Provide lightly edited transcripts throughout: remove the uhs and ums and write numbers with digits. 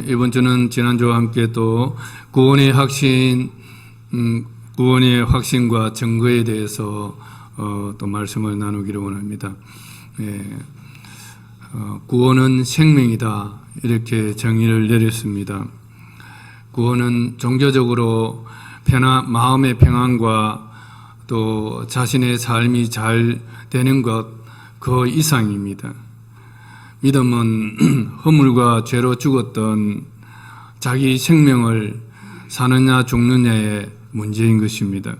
이번 주는 지난주와 함께 또 구원의 확신과 증거에 대해서 또 말씀을 나누기를 원합니다. 구원은 생명이다, 이렇게 정의를 내렸습니다. 구원은 종교적으로 마음의 평안과 또 자신의 삶이 잘 되는 것 그 이상입니다. 믿음은 허물과 죄로 죽었던 자기 생명을 사느냐 죽느냐의 문제인 것입니다.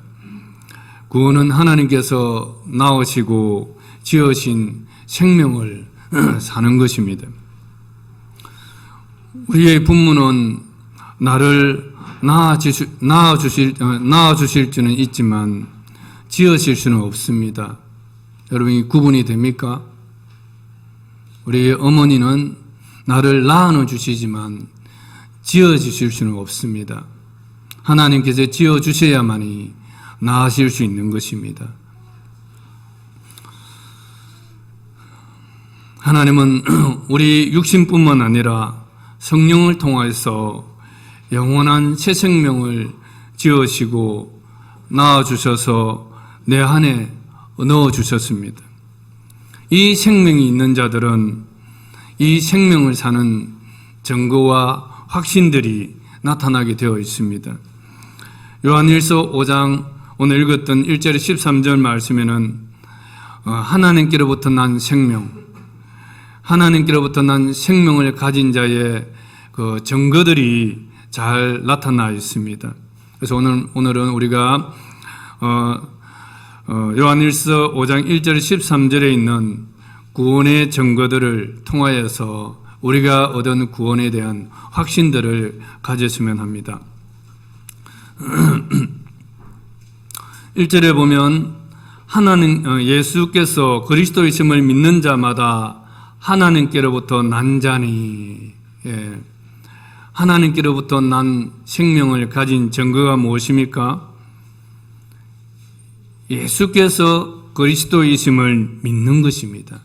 구원은 하나님께서 낳으시고 지으신 생명을 사는 것입니다. 우리의 부모는 나를 낳아주실 수는 있지만 지으실 수는 없습니다. 여러분이 구분이 됩니까? 우리 어머니는 나를 낳아주시지만 지어주실 수는 없습니다. 하나님께서 지어주셔야만이 낳으실 수 있는 것입니다. 하나님은 우리 육신뿐만 아니라 성령을 통해서 영원한 새 생명을 지으시고 낳아주셔서 내 안에 넣어주셨습니다. 이 생명이 있는 자들은 이 생명을 사는 증거와 확신들이 나타나게 되어 있습니다. 요한일서 5장 오늘 읽었던 1절 13절 말씀에는 하나님께로부터 난 생명, 하나님께로부터 난 생명을 가진 자의 그 증거들이 잘 나타나 있습니다. 그래서 오늘은 우리가 요한일서 5장 1절 13절에 있는 구원의 증거들을 통하여서 우리가 얻은 구원에 대한 확신들을 가졌으면 합니다. 1절에 보면 예수께서 그리스도이심을 믿는 자마다 하나님께로부터 난 자니, 하나님께로부터 난 생명을 가진 증거가 무엇입니까? 예수께서 그리스도이심을 믿는 것입니다.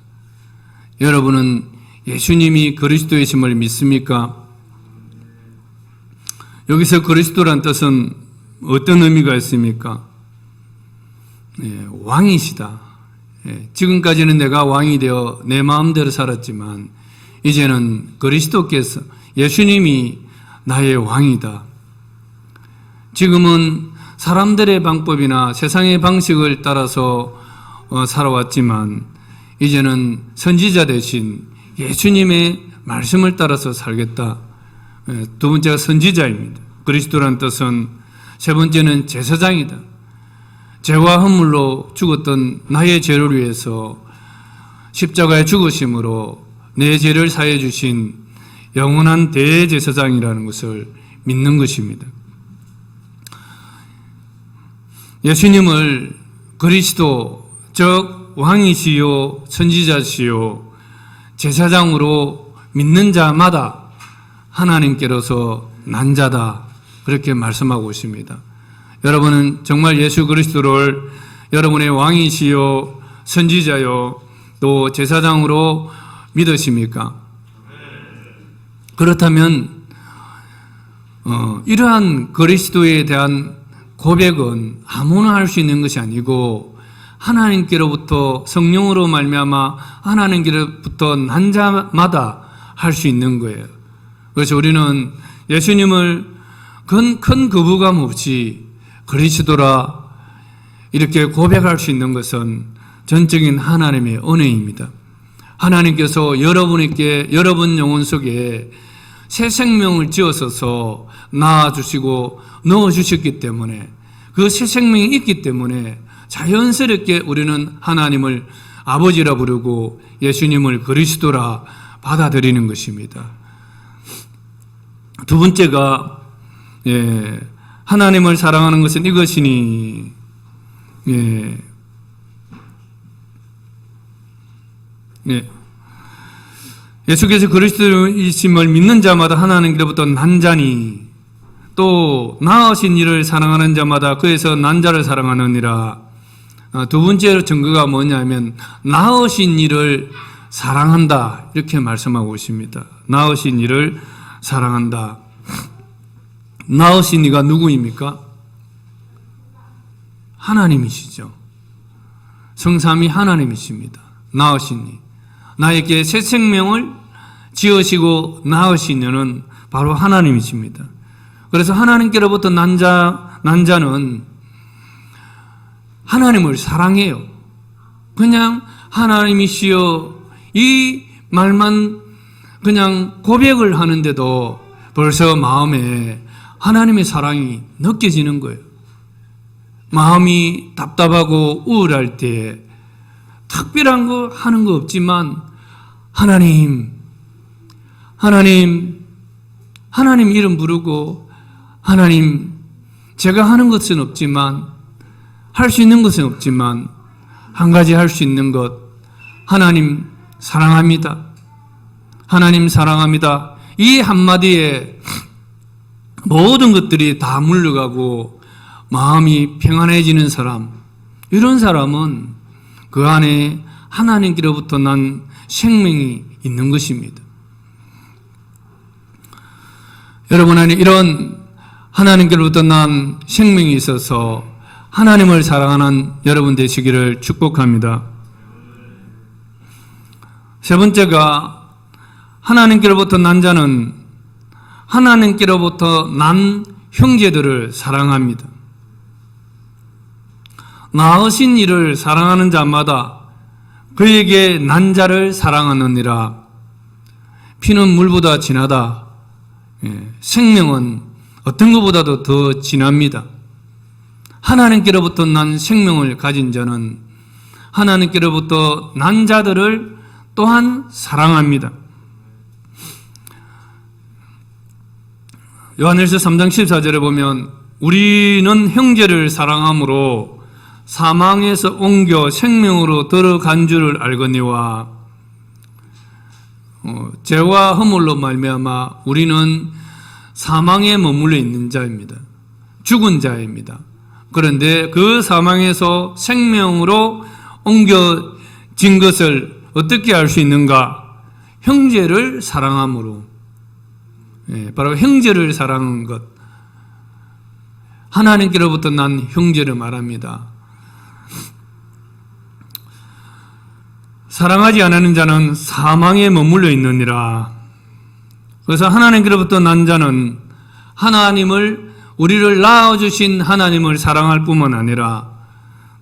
여러분은 예수님이 그리스도이심을 믿습니까? 여기서 그리스도란 뜻은 어떤 의미가 있습니까? 왕이시다. 지금까지는 내가 왕이 되어 내 마음대로 살았지만 이제는 그리스도께서, 예수님이 나의 왕이다. 지금은 사람들의 방법이나 세상의 방식을 따라서 살아왔지만 이제는 선지자 대신 예수님의 말씀을 따라서 살겠다. 두 번째가 선지자입니다. 그리스도란 뜻은, 세 번째는 제사장이다. 죄와 허물로 죽었던 나의 죄를 위해서 십자가에 죽으심으로 내 죄를 사해 주신 영원한 대제사장이라는 것을 믿는 것입니다. 예수님을 그리스도, 즉 왕이시요 선지자시요 제사장으로 믿는 자마다 하나님께로서 난 자다, 그렇게 말씀하고 있습니다. 여러분은 정말 예수 그리스도를 여러분의 왕이시요 선지자요 또 제사장으로 믿으십니까? 그렇다면 이러한 그리스도에 대한 고백은 아무나 할 수 있는 것이 아니고 하나님께로부터 성령으로 말미암아 하나님께로부터 난 자마다 할 수 있는 거예요. 그래서 우리는 예수님을 큰 거부감 없이 그리스도라 이렇게 고백할 수 있는 것은 전적인 하나님의 은혜입니다. 하나님께서 여러분 영혼 속에 새 생명을 지어서 낳아주시고 넣어주셨기 때문에, 그 새 생명이 있기 때문에 자연스럽게 우리는 하나님을 아버지라 부르고 예수님을 그리스도라 받아들이는 것입니다. 두 번째가 하나님을 사랑하는 것은 이것이니, 예수께서 그리스도이심을 믿는 자마다 하나님께로부터 난 자니, 또 낳으신 이를 사랑하는 자마다 그에서 난 자를 사랑하느니라. 두 번째 증거가 뭐냐면 낳으신 이를 사랑한다, 이렇게 말씀하고 있습니다. 낳으신 이를 사랑한다. 낳으신 이가 누구입니까? 하나님이시죠. 성삼위 하나님이십니다. 낳으신 이. 나에게 새 생명을 지으시고 낳으신 이는 바로 하나님이십니다. 그래서 하나님께로부터 난 자는 하나님을 사랑해요. 그냥 하나님이시여 이 말만 그냥 고백을 하는데도 벌써 마음에 하나님의 사랑이 느껴지는 거예요. 마음이 답답하고 우울할 때 특별한 거 하는 거 없지만 하나님 이름 부르고 하나님 제가 하는 것은 없지만 할 수 있는 것은 없지만 한 가지 할 수 있는 것 하나님 사랑합니다. 하나님 사랑합니다. 이 한마디에 모든 것들이 다 물러가고 마음이 평안해지는 사람, 이런 사람은 그 안에 하나님께로부터 난 생명이 있는 것입니다. 여러분 안에 이런 하나님께로부터 난 생명이 있어서 하나님을 사랑하는 여러분 되시기를 축복합니다. 세 번째가 하나님께로부터 난 자는 하나님께로부터 난 형제들을 사랑합니다. 낳으신 이를 사랑하는 자마다 그에게 난 자를 사랑하느니라. 피는 물보다 진하다. 생명은 어떤 것보다도 더 진합니다. 하나님께로부터 난 생명을 가진 자는 하나님께로부터 난 자들을 또한 사랑합니다. 요한일서 3장 14절에 보면 우리는 형제를 사랑함으로 사망에서 옮겨 생명으로 들어간 줄을 알거니와 죄와 허물로 말미암아 우리는 사망에 머물러 있는 자입니다. 죽은 자입니다. 그런데 그 사망에서 생명으로 옮겨진 것을 어떻게 알 수 있는가? 형제를 사랑함으로. 바로 형제를 사랑한 것. 하나님께로부터 난 형제를 말합니다. 사랑하지 않는 자는 사망에 머물러 있느니라. 그래서 하나님께로부터 난 자는 우리를 낳아주신 하나님을 사랑할 뿐만 아니라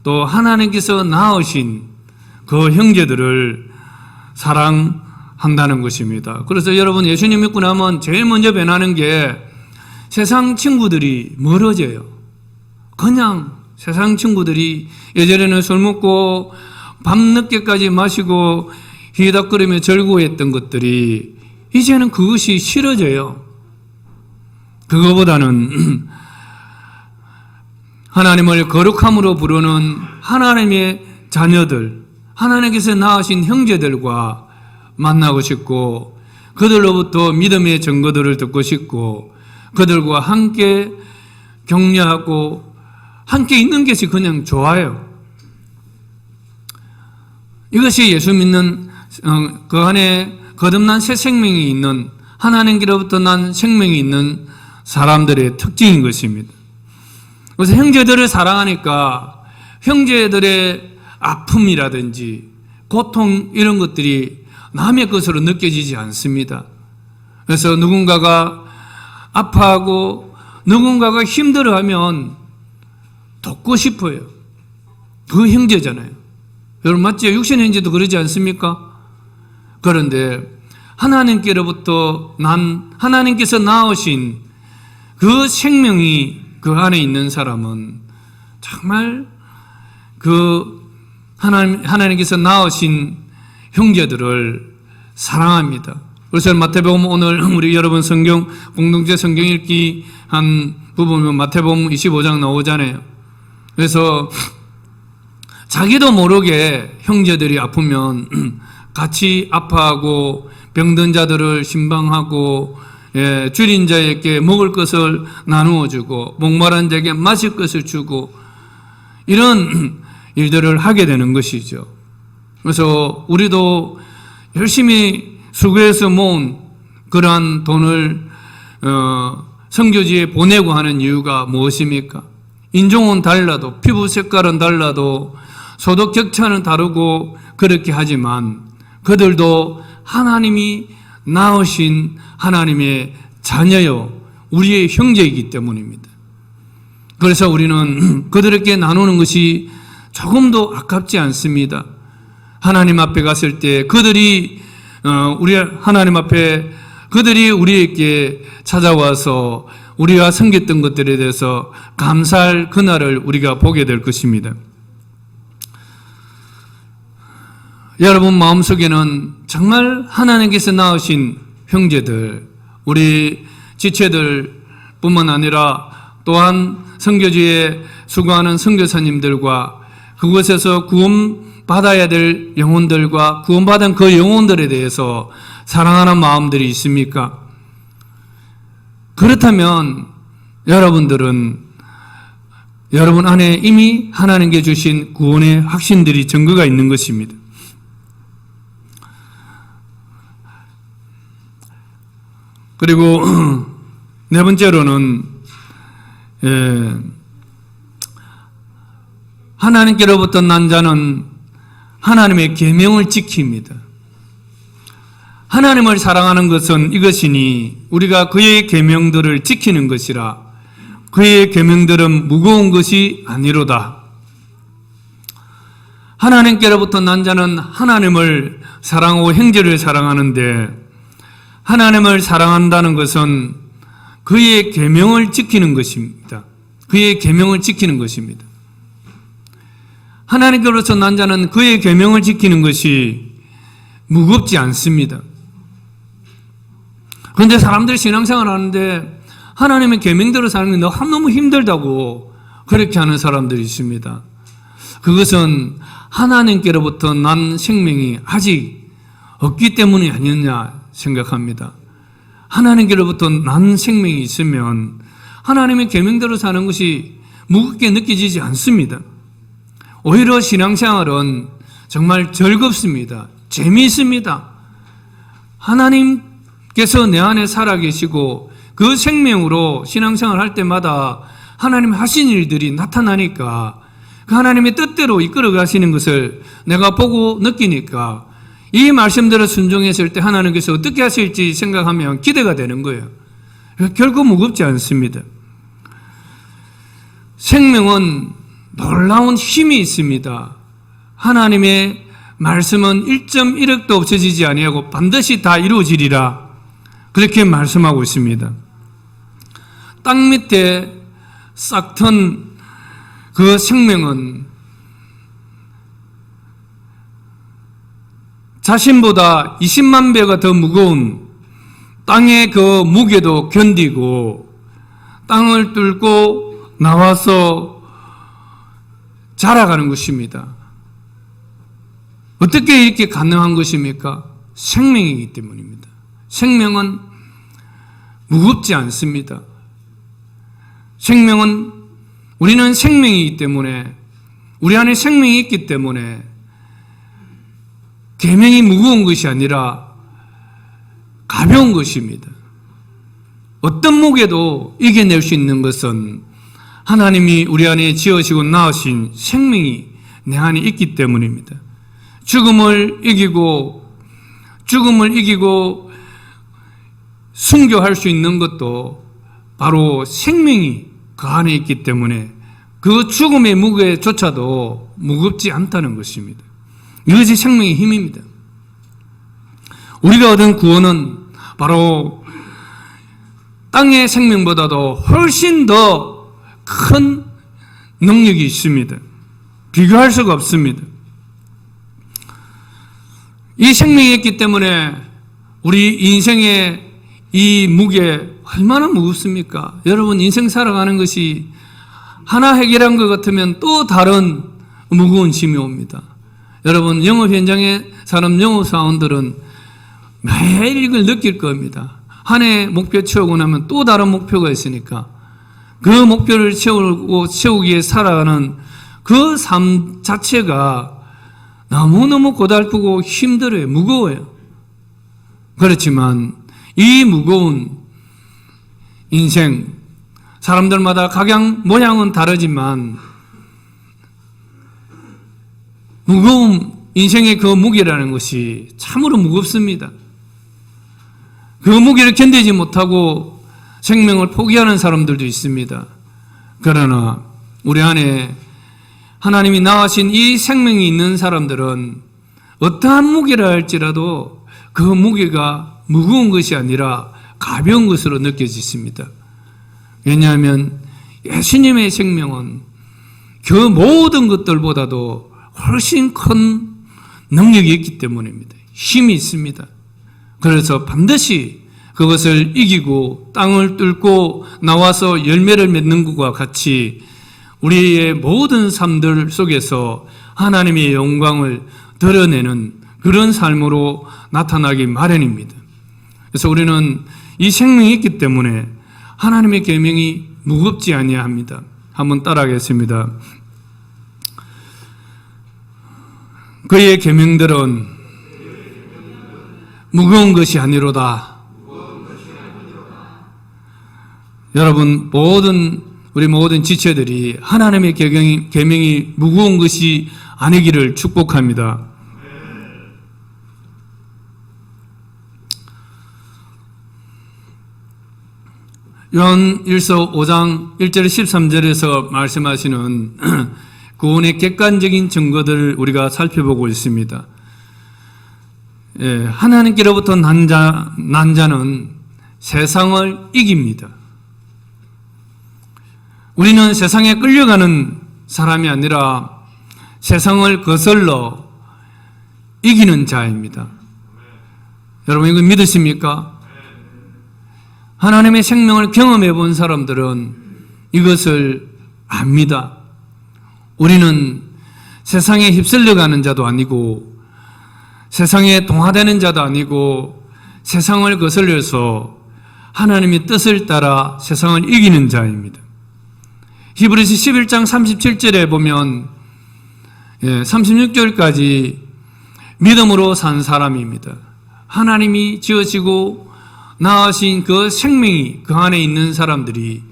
또 하나님께서 낳으신 그 형제들을 사랑한다는 것입니다. 그래서 여러분 예수님 믿고 나면 제일 먼저 변하는 게 세상 친구들이 멀어져요. 그냥 세상 친구들이 예전에는 술 먹고 밤늦게까지 마시고 희덕거리며 즐거워했던 것들이 이제는 그것이 싫어져요. 그거보다는 하나님을 거룩함으로 부르는 하나님의 자녀들, 하나님께서 낳으신 형제들과 만나고 싶고 그들로부터 믿음의 증거들을 듣고 싶고 그들과 함께 격려하고 함께 있는 것이 그냥 좋아요. 이것이 예수 믿는 그 안에 거듭난 새 생명이 있는 하나님께로부터 난 생명이 있는 사람들의 특징인 것입니다. 그래서 형제들을 사랑하니까 형제들의 아픔이라든지 고통 이런 것들이 남의 것으로 느껴지지 않습니다. 그래서 누군가가 아파하고 누군가가 힘들어하면 돕고 싶어요. 그 형제잖아요. 여러분 맞죠? 육신 형제도 그러지 않습니까? 그런데 하나님께서 낳으신 그 생명이 그 안에 있는 사람은 정말 하나님께서 낳으신 형제들을 사랑합니다. 그래서 마태복음 오늘 우리 여러분 공동체 성경 읽기 한 부분은 마태복음 25장 나오잖아요. 그래서 자기도 모르게 형제들이 아프면 같이 아파하고 병든 자들을 신방하고 줄인 자에게 먹을 것을 나누어 주고 목마른 자에게 마실 것을 주고 이런 일들을 하게 되는 것이죠. 그래서 우리도 열심히 수고해서 모은 그러한 돈을 선교지에 보내고 하는 이유가 무엇입니까? 인종은 달라도, 피부 색깔은 달라도, 소득 격차는 다르고 그렇게 하지만 그들도 하나님이 낳으신 하나님의 자녀요, 우리의 형제이기 때문입니다. 그래서 우리는 그들에게 나누는 것이 조금도 아깝지 않습니다. 하나님 앞에 갔을 때 그들이 우리에게 찾아와서 우리가 섬겼던 것들에 대해서 감사할 그날을 우리가 보게 될 것입니다. 여러분 마음속에는 정말 하나님께서 낳으신 형제들, 우리 지체들 뿐만 아니라 또한 선교지에 수고하는 선교사님들과 그곳에서 구원받아야 될 영혼들과 구원받은 그 영혼들에 대해서 사랑하는 마음들이 있습니까? 그렇다면 여러분 안에 이미 하나님께 주신 구원의 확신들이 증거가 있는 것입니다. 그리고 네 번째로는 하나님께로부터 난 자는 하나님의 계명을 지킵니다. 하나님을 사랑하는 것은 이것이니 우리가 그의 계명들을 지키는 것이라. 그의 계명들은 무거운 것이 아니로다. 하나님께로부터 난 자는 하나님을 사랑하고 형제를 사랑하는데, 하나님을 사랑한다는 것은 그의 계명을 지키는 것입니다. 그의 계명을 지키는 것입니다. 하나님께로부터 난 자는 그의 계명을 지키는 것이 무겁지 않습니다. 그런데 사람들이 신앙생활 하는데 하나님의 계명대로 사는 게 너무 힘들다고 그렇게 하는 사람들이 있습니다. 그것은 하나님께로부터 난 생명이 아직 없기 때문이 아니었냐 생각합니다. 하나님께로부터 난 생명이 있으면 하나님의 계명대로 사는 것이 무겁게 느껴지지 않습니다. 오히려 신앙생활은 정말 즐겁습니다. 재미있습니다. 하나님께서 내 안에 살아계시고 그 생명으로 신앙생활 할 때마다 하나님 하신 일들이 나타나니까 그 하나님의 뜻대로 이끌어 가시는 것을 내가 보고 느끼니까 이 말씀대로 순종했을 때 하나님께서 어떻게 하실지 생각하면 기대가 되는 거예요. 결코 무겁지 않습니다. 생명은 놀라운 힘이 있습니다. 하나님의 말씀은 1.1억도 없어지지 아니하고 반드시 다 이루어지리라 그렇게 말씀하고 있습니다. 땅 밑에 싹튼 그 생명은 자신보다 20만 배가 더 무거운 땅의 그 무게도 견디고 땅을 뚫고 나와서 자라가는 것입니다. 어떻게 이렇게 가능한 것입니까? 생명이기 때문입니다. 생명은 무겁지 않습니다. 우리는 생명이기 때문에, 우리 안에 생명이 있기 때문에 계명이 무거운 것이 아니라 가벼운 것입니다. 어떤 무게도 이겨낼 수 있는 것은 하나님이 우리 안에 지으시고 낳으신 생명이 내 안에 있기 때문입니다. 죽음을 이기고 순교할 수 있는 것도 바로 생명이 그 안에 있기 때문에 그 죽음의 무게조차도 무겁지 않다는 것입니다. 이것이 생명의 힘입니다. 우리가 얻은 구원은 바로 땅의 생명보다도 훨씬 더 큰 능력이 있습니다. 비교할 수가 없습니다. 이 생명이 있기 때문에 우리 인생의 이 무게 얼마나 무겁습니까? 여러분 인생 살아가는 것이 하나 해결한 것 같으면 또 다른 무거운 짐이 옵니다. 여러분 영업 현장에 사는 영업사원들은 매일 이걸 느낄 겁니다. 한 해 목표 채우고 나면 또 다른 목표가 있으니까 그 목표를 채우기 위해 살아가는 그 삶 자체가 너무너무 고달프고 힘들어요. 무거워요. 그렇지만 이 무거운 인생, 사람들마다 각양 모양은 다르지만 무거운 인생의 그 무게라는 것이 참으로 무겁습니다. 그 무게를 견디지 못하고 생명을 포기하는 사람들도 있습니다. 그러나 우리 안에 하나님이 낳으신 이 생명이 있는 사람들은 어떠한 무게라 할지라도 그 무게가 무거운 것이 아니라 가벼운 것으로 느껴지십니다. 왜냐하면 예수님의 생명은 그 모든 것들보다도 훨씬 큰 능력이 있기 때문입니다. 힘이 있습니다. 그래서 반드시 그것을 이기고 땅을 뚫고 나와서 열매를 맺는 것과 같이 우리의 모든 삶들 속에서 하나님의 영광을 드러내는 그런 삶으로 나타나기 마련입니다. 그래서 우리는 이 생명이 있기 때문에 하나님의 계명이 무겁지 아니합니다. 한번 따라하겠습니다. 그의 계명들은 무거운 것이 아니로다. 여러분, 우리 모든 지체들이 하나님의 계명이 무거운 것이 아니기를 축복합니다. 요한 1서 5장 1절 13절에서 말씀하시는 구원의 객관적인 증거들을 우리가 살펴보고 있습니다. 하나님께로부터 난 자는 세상을 이깁니다. 우리는 세상에 끌려가는 사람이 아니라 세상을 거슬러 이기는 자입니다. 여러분, 이거 믿으십니까? 하나님의 생명을 경험해 본 사람들은 이것을 압니다. 우리는 세상에 휩쓸려 가는 자도 아니고 세상에 동화되는 자도 아니고 세상을 거슬려서 하나님의 뜻을 따라 세상을 이기는 자입니다. 히브리서 11장 37절에 보면 36절까지 믿음으로 산 사람입니다. 하나님이 지어지고 낳으신 그 생명이 그 안에 있는 사람들이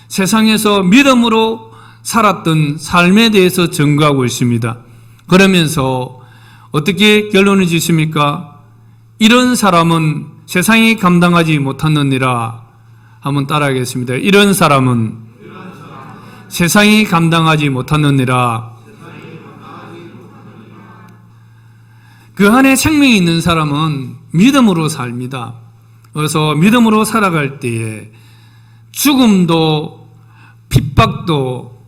세상에서 믿음으로 살았던 삶에 대해서 증거하고 있습니다. 그러면서 어떻게 결론을 짓습니까? 이런 사람은 세상이 감당하지 못하느니라. 한번 따라하겠습니다. 이런 사람은 세상이 감당하지 못하느니라. 그 안에 생명이 있는 사람은 믿음으로 삽니다. 그래서 믿음으로 살아갈 때에 죽음도 핍박도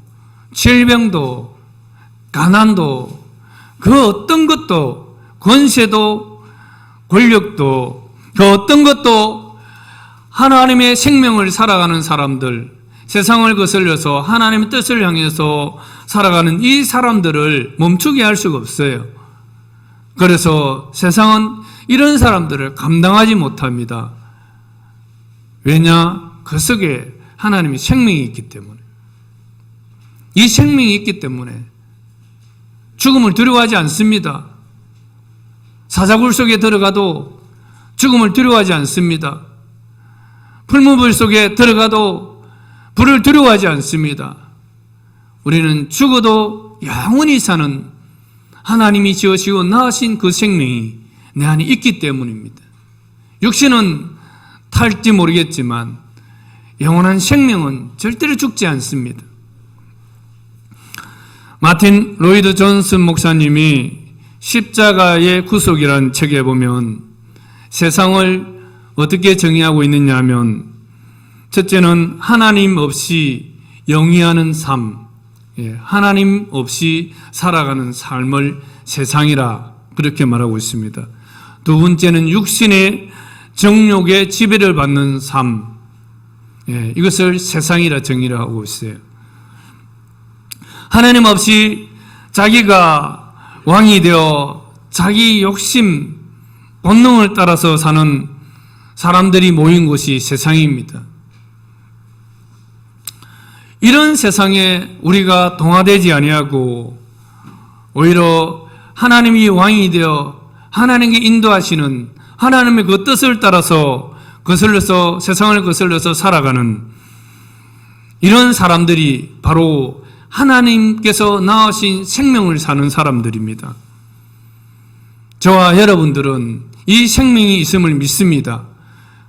질병도 가난도 그 어떤 것도 권세도 권력도 그 어떤 것도 하나님의 생명을 살아가는 사람들, 세상을 거슬려서 하나님의 뜻을 향해서 살아가는 이 사람들을 멈추게 할 수가 없어요. 그래서 세상은 이런 사람들을 감당하지 못합니다. 왜냐? 그 속에 하나님의 생명이 있기 때문에. 이 생명이 있기 때문에 죽음을 두려워하지 않습니다. 사자굴 속에 들어가도 죽음을 두려워하지 않습니다. 풀무불 속에 들어가도 불을 두려워하지 않습니다. 우리는 죽어도 영원히 사는 하나님이 지으시고 낳으신 그 생명이 내 안에 있기 때문입니다. 육신은 탈지 모르겠지만 영원한 생명은 절대로 죽지 않습니다. 마틴 로이드 존슨 목사님이 십자가의 구속이라는 책에 보면 세상을 어떻게 정의하고 있느냐 하면 첫째는 하나님 없이 영위하는 삶, 하나님 없이 살아가는 삶을 세상이라 그렇게 말하고 있습니다. 두 번째는 육신의 정욕의 지배를 받는 삶, 이것을 세상이라 정의를 하고 있어요. 하나님 없이 자기가 왕이 되어 자기 욕심, 본능을 따라서 사는 사람들이 모인 곳이 세상입니다. 이런 세상에 우리가 동화되지 아니하고 오히려 하나님이 왕이 되어 하나님께 인도하시는 하나님의 그 뜻을 따라서 거슬러서 세상을 거슬러서 살아가는 이런 사람들이 바로 하나님께서 낳으신 생명을 사는 사람들입니다. 저와 여러분들은 이 생명이 있음을 믿습니다.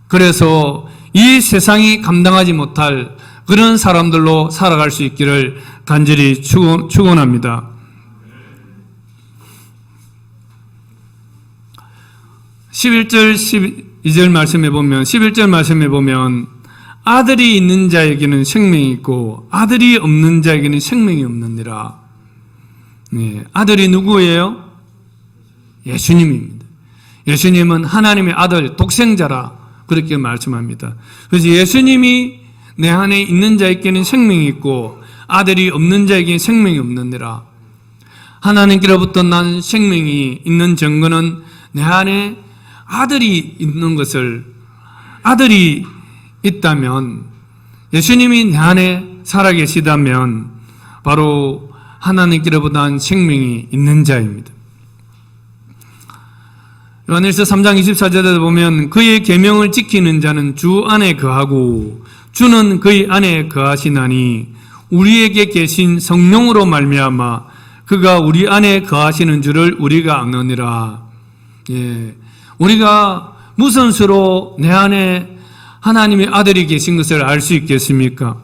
그래서 이 세상이 감당하지 못할 그런 사람들로 살아갈 수 있기를 간절히 축원합니다. 11절 12절 말씀해 보면 11절 말씀해 보면 아들이 있는 자에게는 생명이 있고 아들이 없는 자에게는 생명이 없느니라. 네, 아들이 누구예요? 예수님입니다. 예수님은 하나님의 아들 독생자라 그렇게 말씀합니다. 그래서 예수님이 내 안에 있는 자에게는 생명이 있고 아들이 없는 자에게는 생명이 없느니라. 하나님께로부터 난 생명이 있는 증거는 내 안에 아들이 있는 것을, 아들이 있다면, 예수님이 내 안에 살아계시다면 바로 하나님께로부터 난 생명이 있는 자입니다. 요한일서 3장 24절에 보면 그의 계명을 지키는 자는 주 안에 거하고 주는 그의 안에 거하시나니 우리에게 계신 성령으로 말미암아 그가 우리 안에 거하시는 줄을 우리가 아느니라. 예, 우리가 무슨 수로 내 안에 하나님의 아들이 계신 것을 알 수 있겠습니까?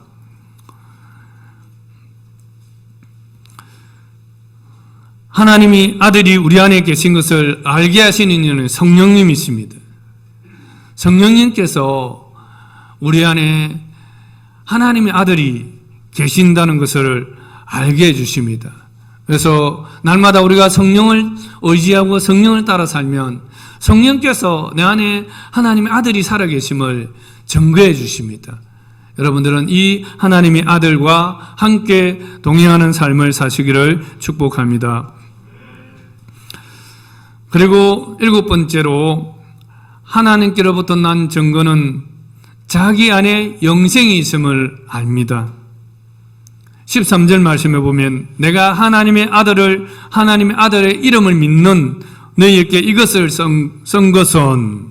하나님이 아들이 우리 안에 계신 것을 알게 하시는 이유는 성령님이십니다. 성령님께서 우리 안에 하나님의 아들이 계신다는 것을 알게 해주십니다. 그래서 날마다 우리가 성령을 의지하고 성령을 따라 살면 성령께서 내 안에 하나님의 아들이 살아계심을 증거해 주십니다. 여러분들은 이 하나님의 아들과 함께 동행하는 삶을 사시기를 축복합니다. 그리고 7번째로 하나님께로부터 난 증거는 자기 안에 영생이 있음을 압니다. 13절 말씀해 보면 내가 하나님의 아들의 이름을 믿는 너희에게 이것을 쓴 것은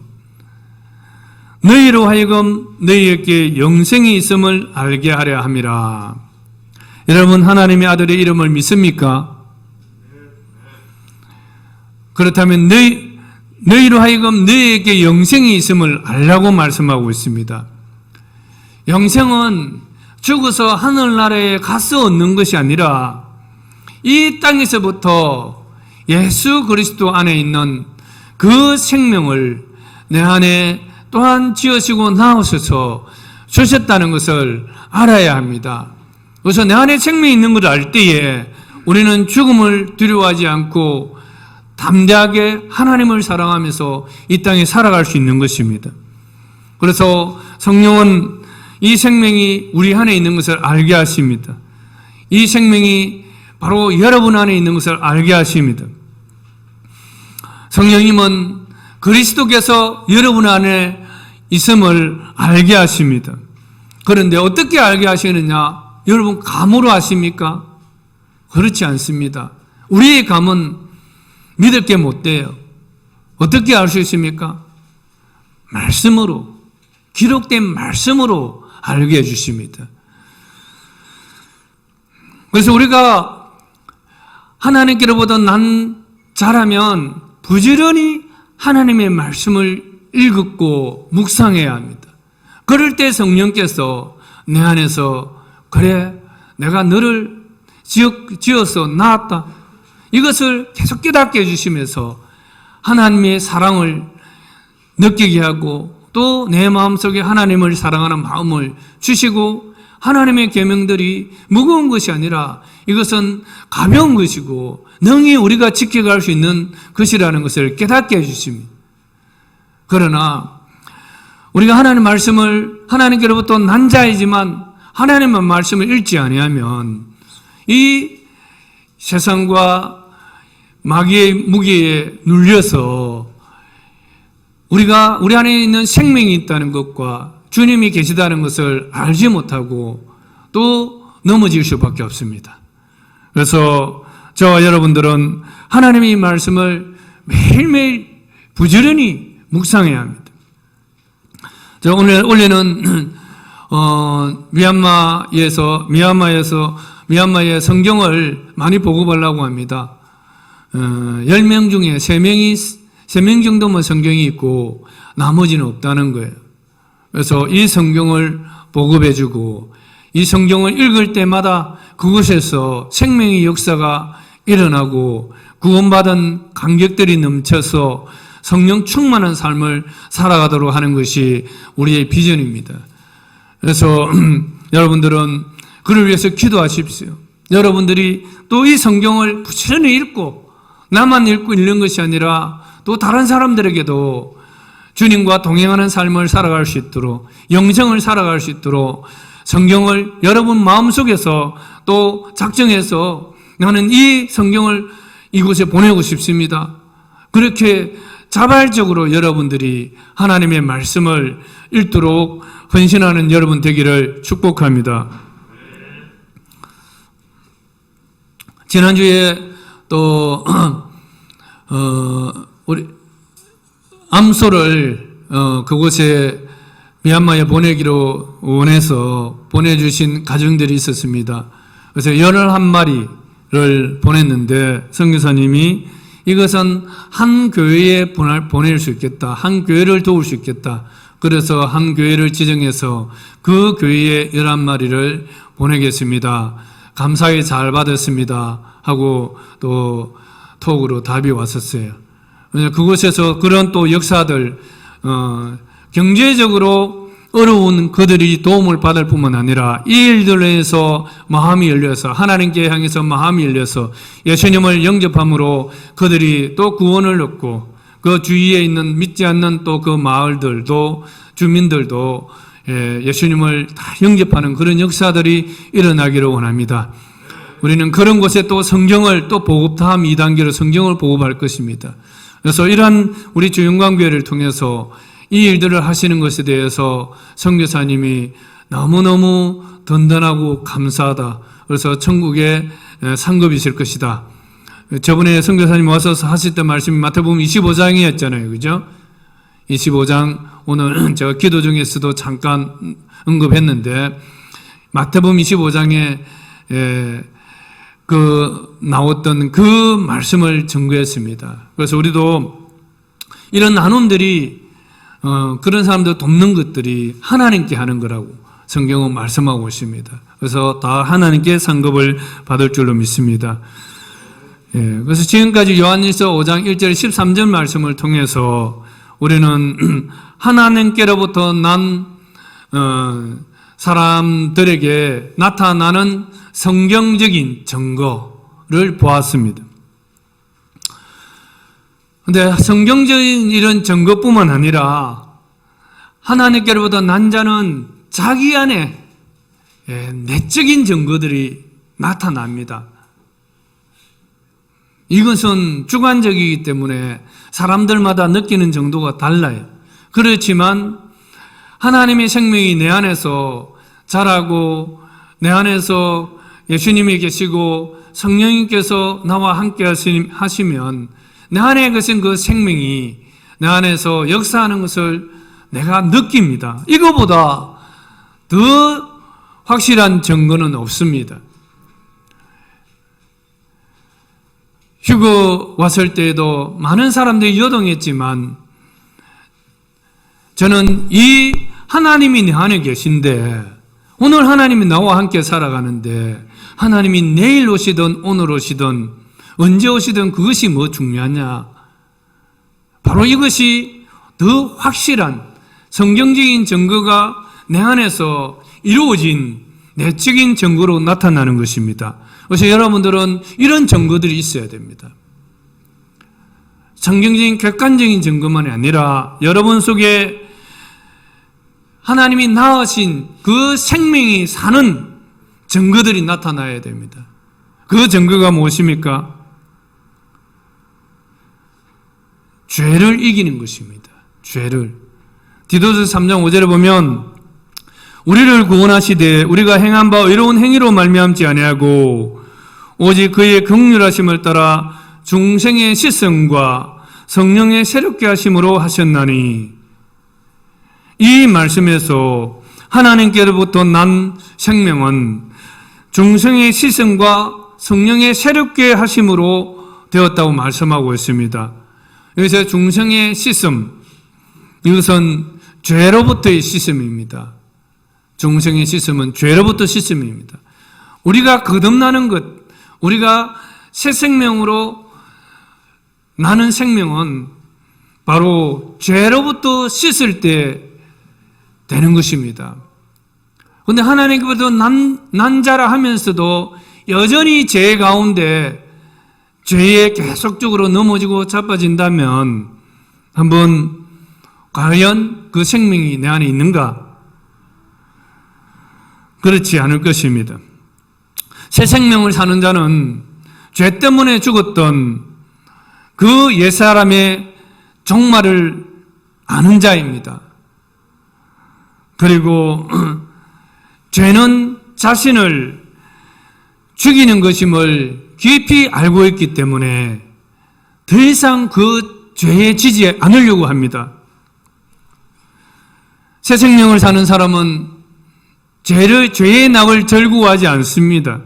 너희로 하여금 너희에게 영생이 있음을 알게 하려 함이라. 여러분 하나님의 아들의 이름을 믿습니까? 그렇다면 너희로 하여금 너희에게 영생이 있음을 알라고 말씀하고 있습니다. 영생은 죽어서 하늘나라에 가서 얻는 것이 아니라 이 땅에서부터 예수 그리스도 안에 있는 그 생명을 내 안에 또한 지으시고 낳으셔서 주셨다는 것을 알아야 합니다. 그래서 내 안에 생명이 있는 것을 알 때에 우리는 죽음을 두려워하지 않고 담대하게 하나님을 사랑하면서 이 땅에 살아갈 수 있는 것입니다. 그래서 성령은 이 생명이 우리 안에 있는 것을 알게 하십니다. 이 생명이 바로 여러분 안에 있는 것을 알게 하십니다. 성령님은 그리스도께서 여러분 안에 있음을 알게 하십니다. 그런데 어떻게 알게 하시느냐? 여러분 감으로 아십니까? 그렇지 않습니다. 우리의 감은 믿을 게 못 돼요. 어떻게 알 수 있습니까? 말씀으로, 기록된 말씀으로 알게 해주십니다. 그래서 우리가 하나님께로부터 난 자라면 부지런히 하나님의 말씀을 읽고 묵상해야 합니다. 그럴 때 성령께서 내 안에서 그래 내가 너를 지어서 낳았다 이것을 계속 깨닫게 해주시면서 하나님의 사랑을 느끼게 하고 또 내 마음속에 하나님을 사랑하는 마음을 주시고 하나님의 계명들이 무거운 것이 아니라 이것은 가벼운 것이고 능히 우리가 지켜갈 수 있는 것이라는 것을 깨닫게 해주십니다. 그러나 우리가 하나님 말씀을 하나님께로부터 난 자이지만 하나님의 말씀을 읽지 아니하면 이 세상과 마귀의 무게에 눌려서 우리가 우리 안에 있는 생명이 있다는 것과 주님이 계시다는 것을 알지 못하고 또 넘어질 수밖에 없습니다. 그래서 저와 여러분들은 하나님의 말씀을 매일매일 부지런히 묵상해야 합니다. 자, 올해는 미얀마의 성경을 많이 보급하려고 합니다. 10명 중에 3명 정도만 성경이 있고 나머지는 없다는 거예요. 그래서 이 성경을 보급해주고 이 성경을 읽을 때마다 그곳에서 생명의 역사가 일어나고 구원받은 감격들이 넘쳐서 성령 충만한 삶을 살아가도록 하는 것이 우리의 비전입니다. 그래서 여러분들은 그를 위해서 기도하십시오. 여러분들이 또 이 성경을 부지런히 읽고 나만 읽고 읽는 것이 아니라 또 다른 사람들에게도 주님과 동행하는 삶을 살아갈 수 있도록, 영생을 살아갈 수 있도록 성경을 여러분 마음속에서 또 작정해서 나는 이 성경을 이곳에 보내고 싶습니다. 그렇게 자발적으로 여러분들이 하나님의 말씀을 읽도록 헌신하는 여러분 되기를 축복합니다. 지난주에 또 우리 암소를 그곳에 미얀마에 보내기로 원해서 보내주신 가정들이 있었습니다. 그래서 11마리를 보냈는데 선교사님이 이것은 한 교회에 보낼 수 있겠다. 한 교회를 도울 수 있겠다. 그래서 한 교회를 지정해서 그 교회에 11마리를 보내겠습니다. 감사히 잘 받았습니다. 하고 또 톡으로 답이 왔었어요. 그곳에서 그런 또 역사들, 경제적으로 어려운 그들이 도움을 받을 뿐만 아니라 이 일들에서 마음이 열려서 하나님께 향해서 마음이 열려서 예수님을 영접함으로 그들이 또 구원을 얻고 그 주위에 있는 믿지 않는 또 그 마을들도 주민들도 예수님을 다 영접하는 그런 역사들이 일어나기를 원합니다. 우리는 그런 곳에 또 성경을 또 보급함 2단계로 성경을 보급할 것입니다. 그래서 이러한 우리 주영광교회를 통해서 이 일들을 하시는 것에 대해서 선교사님이 너무너무 든든하고 감사하다. 그래서 천국에 상급이 있을 것이다. 저번에 선교사님 와서 하실 때 말씀이 마태복음 25장이었잖아요. 그죠? 25장 오늘 제가 기도 중에서도 잠깐 언급했는데 마태복음 25장에 나왔던 그 말씀을 증거했습니다. 그래서 우리도 이런 나눔들이 그런 사람들 돕는 것들이 하나님께 하는 거라고 성경은 말씀하고 있습니다. 그래서 다 하나님께 상급을 받을 줄로 믿습니다. 그래서 지금까지 요한일서 5장 1절 13절 말씀을 통해서 우리는 하나님께로부터 난 사람들에게 나타나는 성경적인 증거를 보았습니다. 근데 성경적인 이런 증거뿐만 아니라 하나님께로부터 난 자는 자기 안에 내적인 증거들이 나타납니다. 이것은 주관적이기 때문에 사람들마다 느끼는 정도가 달라요. 그렇지만 하나님의 생명이 내 안에서 자라고 내 안에서 예수님이 계시고 성령님께서 나와 함께 하시면 내 안에 계신 그 생명이 내 안에서 역사하는 것을 내가 느낍니다. 이거보다 더 확실한 증거는 없습니다. 휴거 왔을 때에도 많은 사람들이 요동했지만 저는 이 하나님이 내 안에 계신데 오늘 하나님이 나와 함께 살아가는데 하나님이 내일 오시든 오늘 오시든 언제 오시든 그것이 뭐 중요하냐. 바로 이것이 더 확실한 성경적인 증거가 내 안에서 이루어진 내적인 증거로 나타나는 것입니다. 그래서 여러분들은 이런 증거들이 있어야 됩니다. 성경적인 객관적인 증거만이 아니라 여러분 속에 하나님이 낳으신 그 생명이 사는 증거들이 나타나야 됩니다. 그 증거가 무엇입니까? 죄를 이기는 것입니다. 죄를. 디도서 3장 5절에 보면 우리를 구원하시되 우리가 행한 바 의로운 행위로 말미암지 아니하고 오직 그의 긍휼하심을 따라 중생의 시성과 성령의 새롭게 하심으로 하셨나니 이 말씀에서 하나님께로부터 난 생명은 중생의 시선과 성령의 새롭게 하심으로 되었다고 말씀하고 있습니다. 여기서 중생의 씻음, 이것은 죄로부터의 씻음입니다. 중생의 씻음은 죄로부터 씻음입니다. 우리가 거듭나는 것, 우리가 새 생명으로 나는 생명은 바로 죄로부터 씻을 때 되는 것입니다. 그런데 하나님께로부터 난 자라 하면서도 여전히 죄 가운데 죄에 계속적으로 넘어지고 자빠진다면 한번 과연 그 생명이 내 안에 있는가? 그렇지 않을 것입니다. 새 생명을 사는 자는 죄 때문에 죽었던 그 옛사람의 종말을 아는 자입니다. 그리고 죄는 자신을 죽이는 것임을 깊이 알고 있기 때문에 더 이상 그 죄에 지지 않으려고 합니다. 새 생명을 사는 사람은 죄의 낙을 절구하지 않습니다.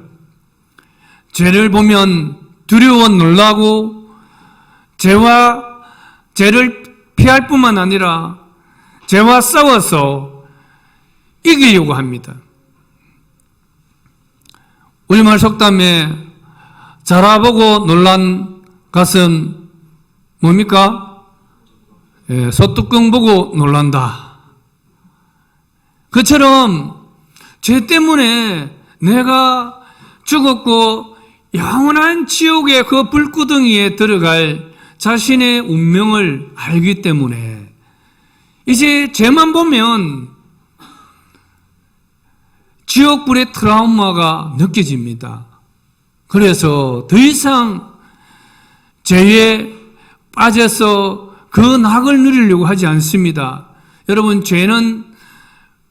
죄를 보면 두려워 놀라고 죄를 피할 뿐만 아니라 죄와 싸워서 이기려고 합니다. 우리말 속담에 자라보고 놀란 것은 뭡니까? 소뚜껑 보고 놀란다. 그처럼 죄 때문에 내가 죽었고 영원한 지옥의 그 불구덩이에 들어갈 자신의 운명을 알기 때문에 이제 죄만 보면 지옥불의 트라우마가 느껴집니다. 그래서 더 이상 죄에 빠져서 그 낙을 누리려고 하지 않습니다. 여러분, 죄는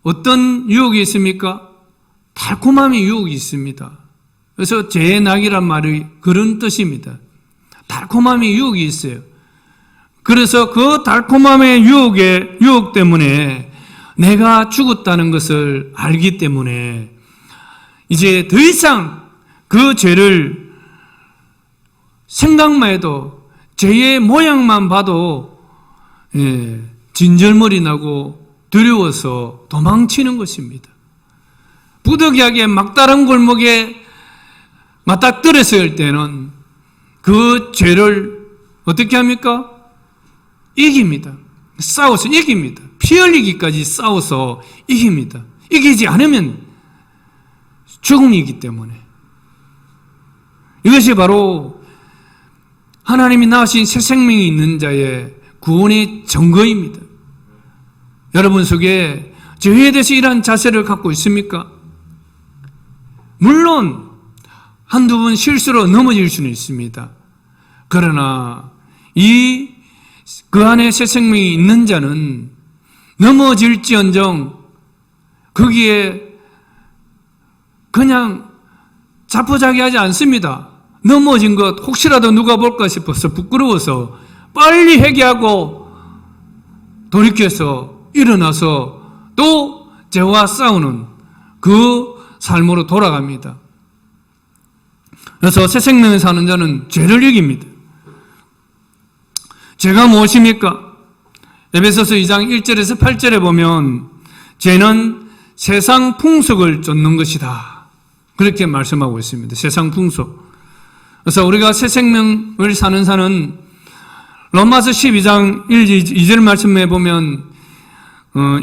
어떤 유혹이 있습니까? 달콤함의 유혹이 있습니다. 그래서 죄의 낙이란 말이 그런 뜻입니다. 달콤함의 유혹이 있어요. 그래서 그 달콤함의 유혹 때문에 내가 죽었다는 것을 알기 때문에 이제 더 이상 그 죄를 생각만 해도 죄의 모양만 봐도 진절머리 나고 두려워서 도망치는 것입니다. 부득이하게 막다른 골목에 맞닥뜨렸을 때는 그 죄를 어떻게 합니까? 이깁니다. 싸워서 이깁니다. 피 흘리기까지 싸워서 이깁니다. 이기지 않으면 죽음이기 때문에. 이것이 바로 하나님이 낳으신 새 생명이 있는 자의 구원의 증거입니다. 여러분 속에 죄에 대해서 이러한 자세를 갖고 있습니까? 물론 한두 번 실수로 넘어질 수는 있습니다. 그러나 그 안에 새 생명이 있는 자는 넘어질지언정 거기에 그냥 자포자기하지 않습니다. 넘어진 것 혹시라도 누가 볼까 싶어서 부끄러워서 빨리 회개하고 돌이켜서 일어나서 또 죄와 싸우는 그 삶으로 돌아갑니다. 그래서 새 생명을 사는 자는 죄를 이깁니다. 죄가 무엇입니까? 에베소서 2장 1절에서 8절에 보면 죄는 세상 풍속을 쫓는 것이다. 그렇게 말씀하고 있습니다. 세상 풍속. 그래서 우리가 새 생명을 사는 자는 로마서 12장 2절 말씀에 보면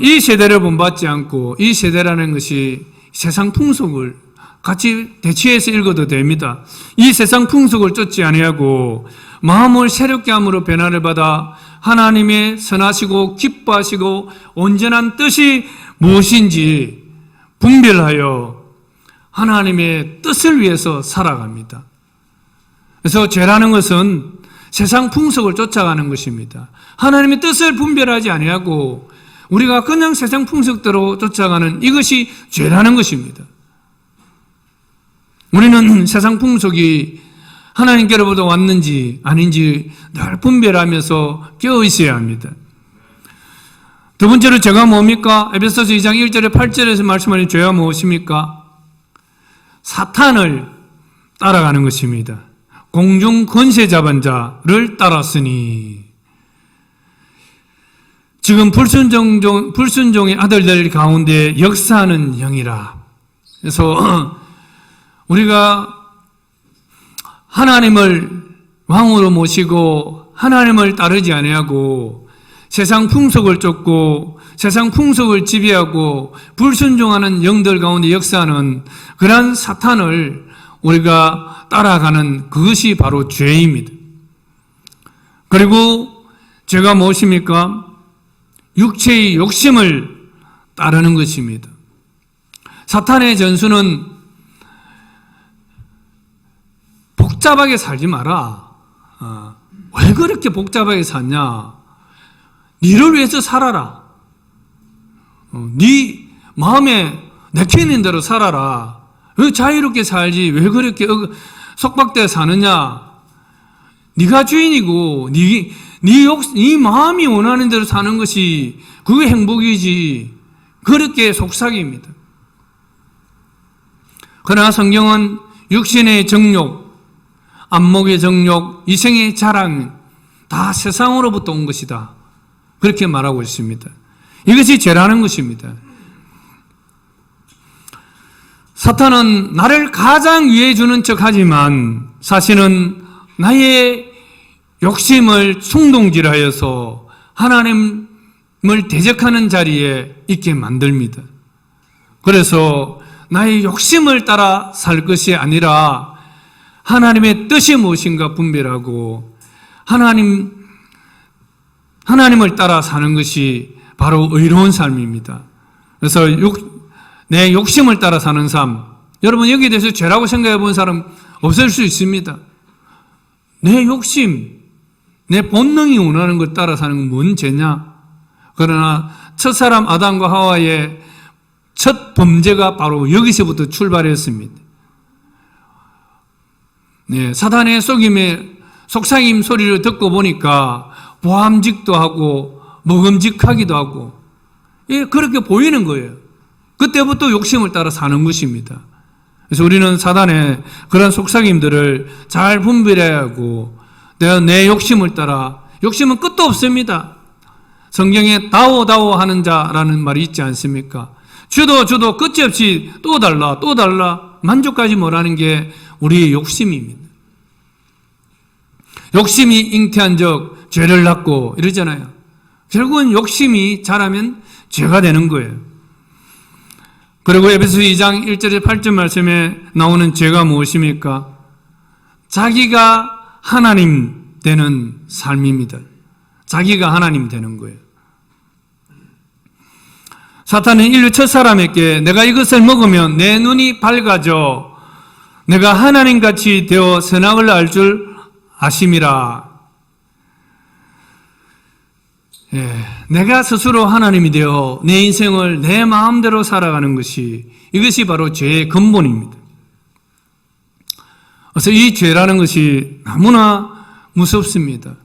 이 세대를 본받지 않고 이 세대라는 것이 세상 풍속을 같이 대치해서 읽어도 됩니다. 이 세상 풍속을 쫓지 아니하고 마음을 새롭게 함으로 변화를 받아 하나님의 선하시고 기뻐하시고 온전한 뜻이 무엇인지 분별하여 하나님의 뜻을 위해서 살아갑니다. 그래서 죄라는 것은 세상 풍속을 쫓아가는 것입니다. 하나님의 뜻을 분별하지 아니하고 우리가 그냥 세상 풍속대로 쫓아가는 이것이 죄라는 것입니다. 우리는 세상 풍속이 하나님께로부터 왔는지 아닌지 늘 분별하면서 깨어 있어야 합니다. 두 번째로 죄가 뭡니까? 에베소서 2장 1절에 8절에서 말씀하는 죄가 무엇입니까? 사탄을 따라가는 것입니다. 공중 권세 잡은 자를 따랐으니, 지금 불순종의 아들들 가운데 역사하는 영이라. 그래서 우리가 하나님을 왕으로 모시고 하나님을 따르지 아니하고 세상 풍속을 쫓고 세상 풍속을 지배하고 불순종하는 영들 가운데 역사하는 그러한 사탄을 우리가 따라가는 그것이 바로 죄입니다. 그리고 죄가 무엇입니까? 육체의 욕심을 따르는 것입니다. 사탄의 전수는 복잡하게 살지 마라. 왜 그렇게 복잡하게 사냐? 니를 위해서 살아라. 네 마음에 내키는 대로 살아라. 왜 자유롭게 살지? 왜 그렇게 속박되어 사느냐? 네가 주인이고 네 마음이 원하는 대로 사는 것이 그게 행복이지. 그렇게 속삭입니다. 그러나 성경은 육신의 정욕, 안목의 정욕, 이생의 자랑 다 세상으로부터 온 것이다. 그렇게 말하고 있습니다. 이것이 죄라는 것입니다. 사탄은 나를 가장 위해 주는 척 하지만 사실은 나의 욕심을 충동질하여서 하나님을 대적하는 자리에 있게 만듭니다. 그래서 나의 욕심을 따라 살 것이 아니라 하나님의 뜻이 무엇인가 분별하고 하나님을 따라 사는 것이 바로 의로운 삶입니다. 그래서 내 욕심을 따라 사는 삶, 여러분 여기에 대해서 죄라고 생각해 본 사람 없을 수 있습니다. 내 욕심, 내 본능이 원하는 것 따라 사는 건 뭔 죄냐? 그러나 첫사람 아담과 하와의 첫 범죄가 바로 여기서부터 출발했습니다. 네, 사단의 속삭임 소리를 듣고 보니까 보암직도 하고 먹음직하기도 하고, 예, 그렇게 보이는 거예요. 그때부터 욕심을 따라 사는 것입니다. 그래서 우리는 사단의 그런 속삭임들을 잘 분별해야 하고, 내가 내 욕심을 따라, 욕심은 끝도 없습니다. 성경에 다오 하는 자라는 말이 있지 않습니까? 주도 끝이 없이 또 달라 만족까지 못하는 게 우리의 욕심입니다. 욕심이 잉태한 적 죄를 낳고 이러잖아요. 결국은 욕심이 자라면 죄가 되는 거예요. 그리고 에베소 2장 1절에 8절 말씀에 나오는 죄가 무엇입니까? 자기가 하나님 되는 삶입니다. 자기가 하나님 되는 거예요. 사탄은 인류 첫사람에게 내가 이것을 먹으면 내 눈이 밝아져 내가 하나님같이 되어 선악을 알 줄 아심이라. 예, 내가 스스로 하나님이 되어 내 인생을 내 마음대로 살아가는 이것이 바로 죄의 근본입니다. 그래서 이 죄라는 것이 너무나 무섭습니다.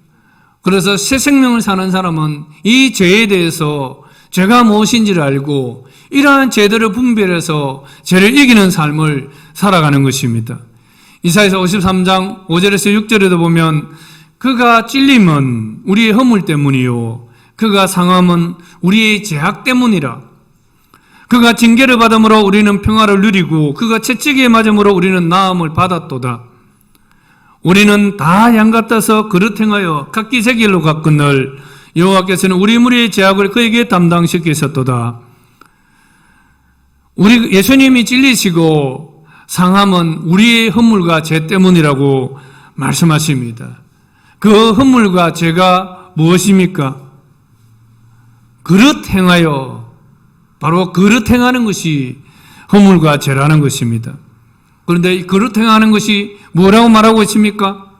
그래서 새 생명을 사는 사람은 이 죄에 대해서 죄가 무엇인지를 알고 이러한 죄들을 분별해서 죄를 이기는 삶을 살아가는 것입니다. 이사야서 53장 5절에서 6절에도 보면 그가 찔림은 우리의 허물 때문이요 그가 상함은 우리의 죄악 때문이라. 그가 징계를 받음으로 우리는 평화를 누리고 그가 채찍에 맞음으로 우리는 나음을 받았도다. 우리는 다 양 같아서 그릇 행하여 각기 제 길로 갔거늘 여호와께서는 우리 무리의 죄악을 그에게 담당시키셨도다. 우리 예수님이 찔리시고 상함은 우리의 허물과 죄 때문이라고 말씀하십니다. 그 허물과 죄가 무엇입니까? 그릇 행하여, 바로 그릇 행하는 것이 허물과 죄라는 것입니다. 그런데 이 그릇 행하는 것이 뭐라고 말하고 있습니까?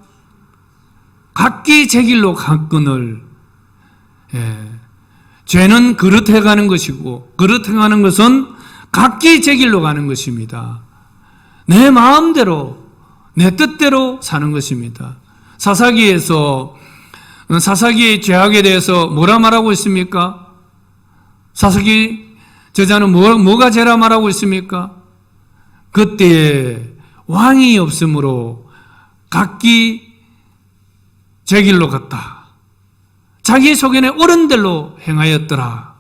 각기 제 길로 갔거늘. 예. 죄는 그릇 행하는 것이고 그릇 행하는 것은 각기 제 길로 가는 것입니다. 내 마음대로 내 뜻대로 사는 것입니다. 사사기의 죄악에 대해서 뭐라 말하고 있습니까? 사사기 저자는 뭐가 죄라 말하고 있습니까? 그때에 왕이 없으므로 각기 제 길로 갔다. 자기 속에는 옳은 대로 행하였더라.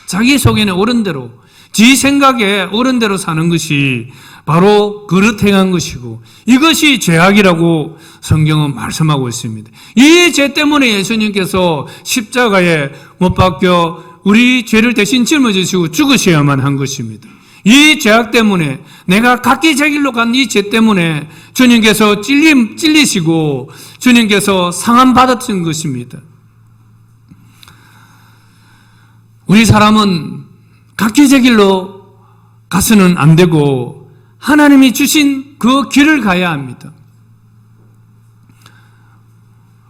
자기 속에는 옳은 대로, 지 생각에 옳은 대로 사는 것이 바로 그릇 행한 것이고, 이것이 죄악이라고 성경은 말씀하고 있습니다. 이 죄 때문에 예수님께서 십자가에 못 박혀 우리 죄를 대신 짊어지시고 죽으셔야만 한 것입니다. 이 죄악 때문에, 내가 각기 제 길로 간 이 죄 때문에 주님께서 찔리시고 주님께서 상함 받았던 것입니다. 우리 사람은 각기 제 길로 가서는 안 되고 하나님이 주신 그 길을 가야 합니다.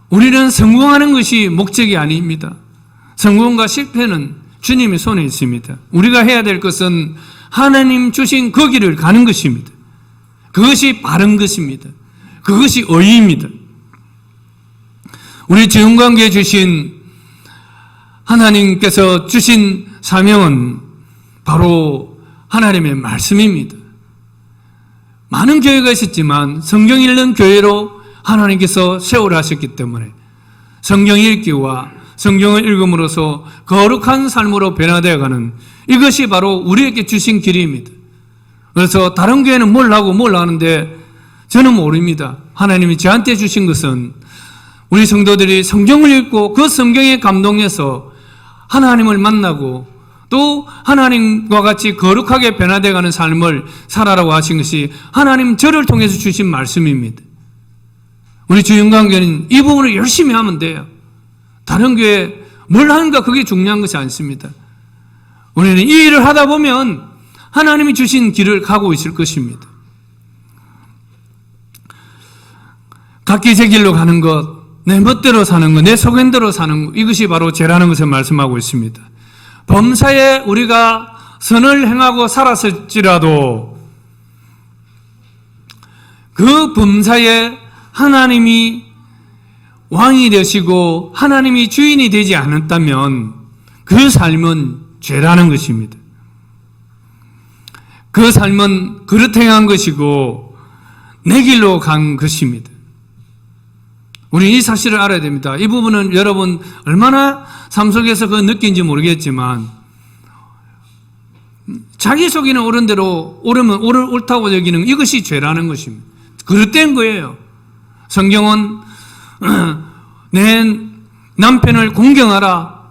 우리는 성공하는 것이 목적이 아닙니다. 성공과 실패는 주님의 손에 있습니다. 우리가 해야 될 것은 하나님 주신 그 길을 가는 것입니다. 그것이 바른 것입니다. 그것이 의의입니다. 우리 지원관계에 주신 하나님께서 주신 사명은 바로 하나님의 말씀입니다. 많은 교회가 있었지만 성경 읽는 교회로 하나님께서 세우라 하셨기 때문에 성경 읽기와 성경을 읽음으로써 거룩한 삶으로 변화되어가는, 이것이 바로 우리에게 주신 길입니다. 그래서 다른 교회는 뭘 하는데 저는 모릅니다. 하나님이 저한테 주신 것은 우리 성도들이 성경을 읽고 그 성경에 감동해서 하나님을 만나고 또 하나님과 같이 거룩하게 변화되어가는 삶을 살아라고 하신 것이 하나님 저를 통해서 주신 말씀입니다. 우리 주영광교회는 이 부분을 열심히 하면 돼요. 다른 교회 뭘 하는가 그게 중요한 것이 않습니다. 우리는 이 일을 하다 보면 하나님이 주신 길을 가고 있을 것입니다. 각기 제 길로 가는 것, 내 멋대로 사는 것, 내 속엔대로 사는 것, 이것이 바로 죄라는 것을 말씀하고 있습니다. 범사에 우리가 선을 행하고 살았을지라도 그 범사에 하나님이 왕이 되시고 하나님이 주인이 되지 않았다면 그 삶은 죄라는 것입니다. 그 삶은 그릇 행한 것이고 내 길로 간 것입니다. 우리 이 사실을 알아야 됩니다. 이 부분은 여러분 얼마나 삶 속에서 그 느낀지 모르겠지만 자기 속에는 옳은 대로 옳다고 여기는 이것이 죄라는 것입니다. 그릇된 거예요. 성경은 내 남편을 공경하라,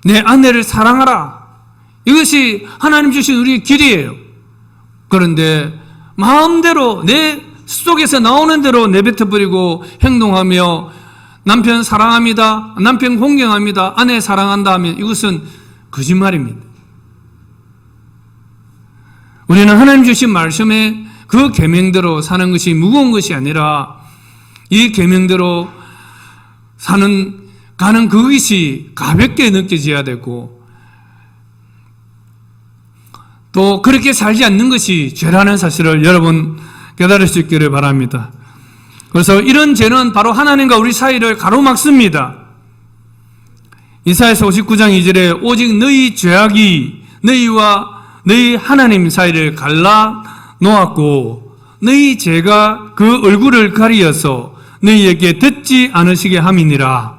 내 아내를 사랑하라, 이것이 하나님 주신 우리의 길이에요. 그런데 마음대로 내 속에서 나오는 대로 내뱉어버리고 행동하며 남편 사랑합니다, 남편 공경합니다, 아내 사랑한다 하면 이것은 거짓말입니다. 우리는 하나님 주신 말씀에 그 계명대로 사는 것이 무거운 것이 아니라 이 계명대로 가는 그것이 가볍게 느껴져야 되고 또 그렇게 살지 않는 것이 죄라는 사실을 여러분 깨달을 수 있기를 바랍니다. 그래서 이런 죄는 바로 하나님과 우리 사이를 가로막습니다. 이사야서 59장 2절에 오직 너희 죄악이 너희와 너희 하나님 사이를 갈라 놓았고 너희 죄가 그 얼굴을 가리어서 너희에게 듣지 않으시게 함이니라.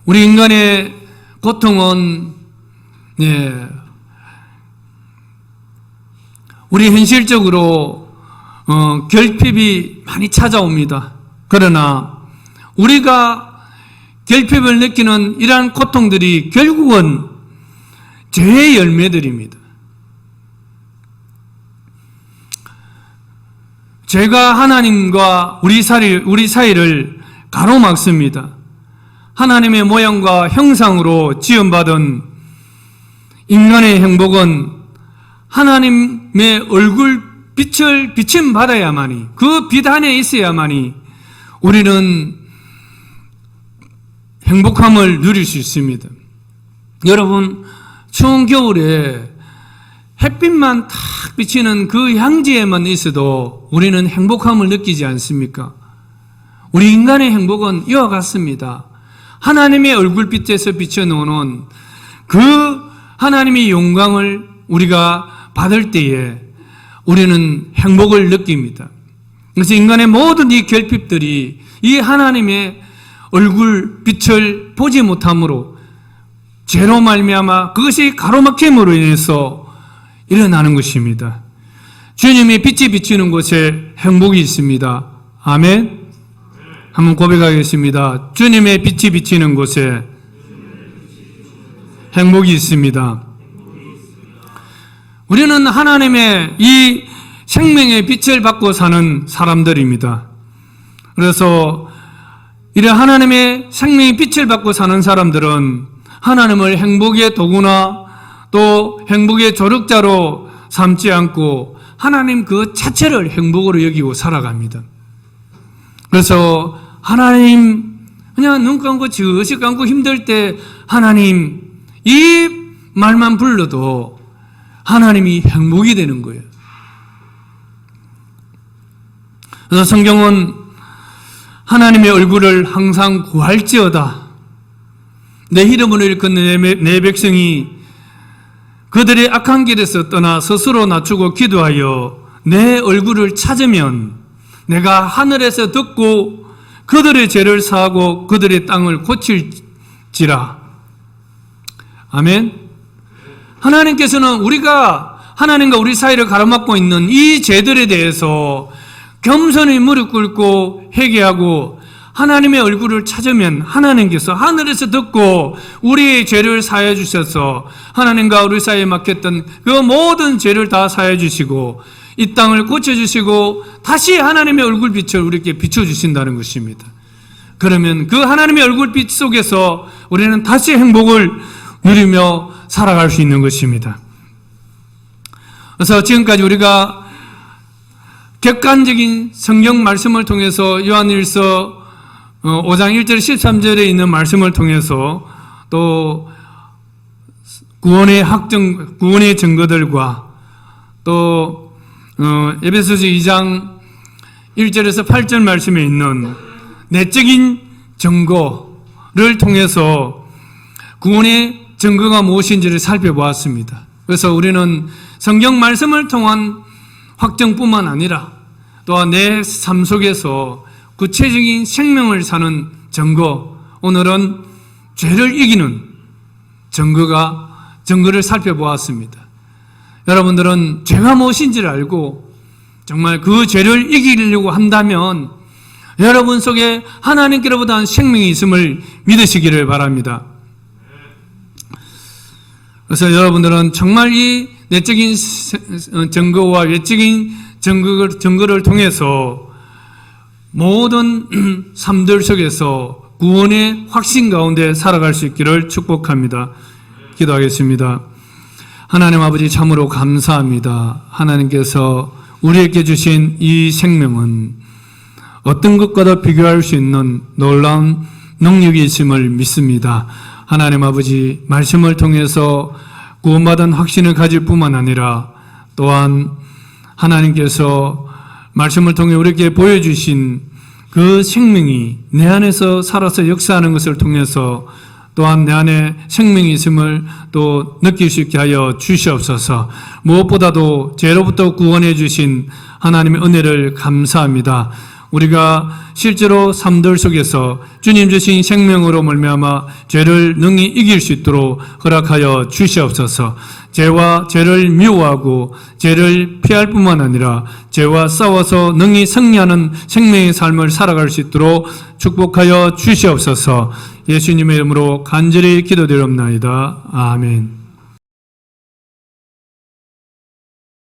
우리 인간의 고통은 우리 현실적으로 결핍이 많이 찾아옵니다. 그러나 우리가 결핍을 느끼는 이러한 고통들이 결국은 죄의 열매들입니다. 죄가 하나님과 우리 사이를 가로막습니다. 하나님의 모양과 형상으로 지음받은 인간의 행복은 하나님의 얼굴 빛을 비침받아야만이, 그 빛 안에 있어야만이 우리는 행복함을 누릴 수 있습니다. 여러분, 추운 겨울에 햇빛만 탁 비치는 그 향지에만 있어도 우리는 행복함을 느끼지 않습니까? 우리 인간의 행복은 이와 같습니다. 하나님의 얼굴빛에서 비춰놓는 그 하나님의 영광을 우리가 받을 때에 우리는 행복을 느낍니다. 그래서 인간의 모든 이 결핍들이 이 하나님의 얼굴빛을 보지 못함으로 죄로 말미암아 그것이 가로막힘으로 인해서 일어나는 것입니다. 주님의 빛이 비치는 곳에 행복이 있습니다. 아멘. 한번 고백하겠습니다. 주님의 빛이 비치는 곳에 행복이 있습니다. 우리는 하나님의 이 생명의 빛을 받고 사는 사람들입니다. 그래서 이런 하나님의 생명의 빛을 받고 사는 사람들은 하나님을 행복의 도구나 또 행복의 조력자로 삼지 않고 하나님 그 자체를 행복으로 여기고 살아갑니다. 그래서 하나님 그냥 눈 감고 지그시 감고 힘들 때 하나님 이 말만 불러도 하나님이 행복이 되는 거예요. 그래서 성경은 하나님의 얼굴을 항상 구할지어다. 내 이름으로 일컫는 내 백성이 그들의 악한 길에서 떠나 스스로 낮추고 기도하여 내 얼굴을 찾으면 내가 하늘에서 듣고 그들의 죄를 사하고 그들의 땅을 고칠지라. 아멘. 하나님께서는 우리가 하나님과 우리 사이를 가로막고 있는 이 죄들에 대해서 겸손히 무릎 꿇고 회개하고 하나님의 얼굴을 찾으면 하나님께서 하늘에서 듣고 우리의 죄를 사해 주셔서 하나님과 우리 사이에 막혔던 그 모든 죄를 다 사해 주시고 이 땅을 고쳐주시고 다시 하나님의 얼굴빛을 우리에게 비춰주신다는 것입니다. 그러면 그 하나님의 얼굴빛 속에서 우리는 다시 행복을 누리며 살아갈 수 있는 것입니다. 그래서 지금까지 우리가 객관적인 성경 말씀을 통해서 요한일서 5장 1절 13절에 있는 말씀을 통해서 또 구원의 증거들과 또 에베소서 2장 1절에서 8절 말씀에 있는 내적인 증거를 통해서 구원의 증거가 무엇인지를 살펴보았습니다. 그래서 우리는 성경 말씀을 통한 확정뿐만 아니라 또한 내 삶 속에서 구체적인 생명을 사는 증거, 오늘은 죄를 이기는 증거를 살펴보았습니다. 여러분들은 죄가 무엇인지를 알고 정말 그 죄를 이기려고 한다면 여러분 속에 하나님께로부터 생명이 있음을 믿으시기를 바랍니다. 그래서 여러분들은 정말 이 내적인 증거와 외적인 증거를 통해서 모든 삶들 속에서 구원의 확신 가운데 살아갈 수 있기를 축복합니다. 기도하겠습니다. 하나님 아버지 참으로 감사합니다. 하나님께서 우리에게 주신 이 생명은 어떤 것과도 비교할 수 있는 놀라운 능력이 있음을 믿습니다. 하나님 아버지 말씀을 통해서 구원받은 확신을 가질 뿐만 아니라 또한 하나님께서 말씀을 통해 우리에게 보여주신 그 생명이 내 안에서 살아서 역사하는 것을 통해서 또한 내 안에 생명이 있음을 또 느낄 수 있게 하여 주시옵소서. 무엇보다도 죄로부터 구원해 주신 하나님의 은혜를 감사합니다. 우리가 실제로 삶들 속에서 주님 주신 생명으로 말미암아 죄를 능히 이길 수 있도록 허락하여 주시옵소서. 죄와 죄를 미워하고 죄를 피할 뿐만 아니라 죄와 싸워서 능히 승리하는 생명의 삶을 살아갈 수 있도록 축복하여 주시옵소서. 예수님의 이름으로 간절히 기도드립니다. 아멘.